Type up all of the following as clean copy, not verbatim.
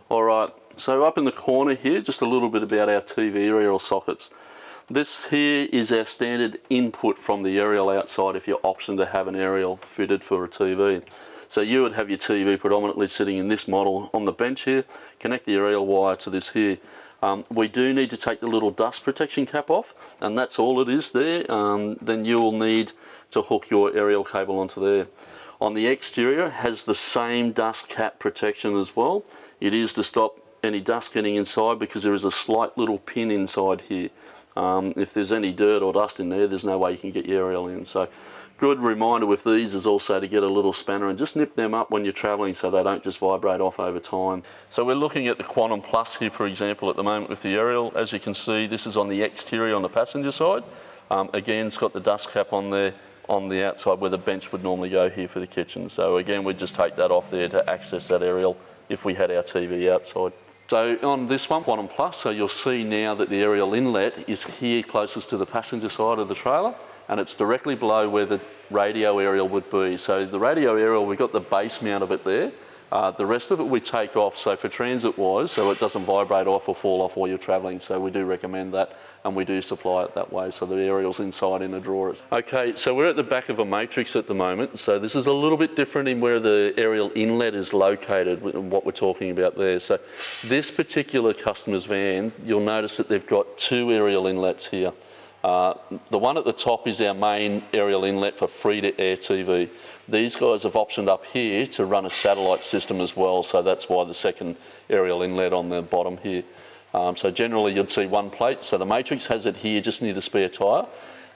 Alright, so up in the corner here, just a little bit about our TV aerial sockets. This here is our standard input from the aerial outside if you option to have an aerial fitted for a TV. So you would have your TV predominantly sitting in this model on the bench here, connect the aerial wire to this here. We do need to take the little dust protection cap off, and that's all it is there. Then you will need to hook your aerial cable onto there. On the exterior, it has the same dust cap protection as well. It is to stop any dust getting inside because there is a slight little pin inside here. If there's any dirt or dust in there, there's no way you can get your aerial in. So good reminder with these is also to get a little spanner and just nip them up when you're traveling so they don't just vibrate off over time. So we're looking at the Quantum Plus here, for example, at the moment with the aerial. As you can see, this is on the exterior on the passenger side. Again, it's got the dust cap on there on the outside where the bench would normally go here for the kitchen. So again, we'd just take that off there to access that aerial if we had our TV outside. So on this one, Quantum Plus, so you'll see now that the aerial inlet is here closest to the passenger side of the trailer, and it's directly below where the radio aerial would be. So the radio aerial, we've got the base mount of it there. The rest of it we take off, so for transit wise, so it doesn't vibrate off or fall off while you're travelling. So we do recommend that, and we do supply it that way, so the aerial's inside in a drawer. Okay, so we're at the back of a matrix at the moment. So this is a little bit different in where the aerial inlet is located and what we're talking about there. So this particular customer's van, you'll notice that they've got two aerial inlets here. The one at the top is our main aerial inlet for free-to-air TV. These guys have optioned up here to run a satellite system as well, so that's why the second aerial inlet on the bottom here. So generally you'd see one plate, so the Matrix has it here just near the spare tyre.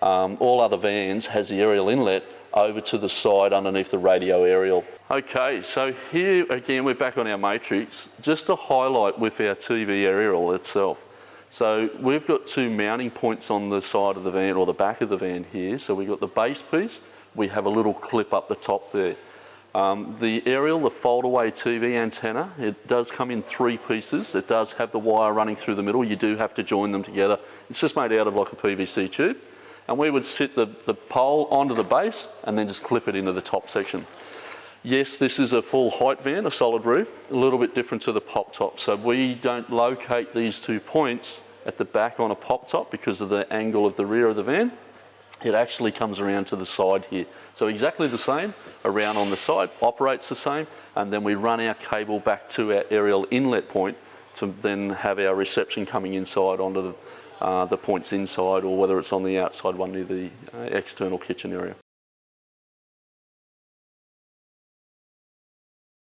All other vans has the aerial inlet over to the side underneath the radio aerial. Okay, so here again we're back on our Matrix, just to highlight with our TV aerial itself. So we've got two mounting points on the side of the van, or the back of the van here. So we've got the base piece, we have a little clip up the top there. The aerial, the fold-away TV antenna, it does come in three pieces. It does have the wire running through the middle. You do have to join them together. It's just made out of like a PVC tube. And we would sit the pole onto the base and then just clip it into the top section. Yes, this is a full height van, a solid roof, a little bit different to the pop top. So we don't locate these 2 points at the back on a pop top because of the angle of the rear of the van. It actually comes around to the side here. So exactly the same, around on the side, operates the same, and then we run our cable back to our aerial inlet point to then have our reception coming inside onto the points inside, or whether it's on the outside one near the external kitchen area.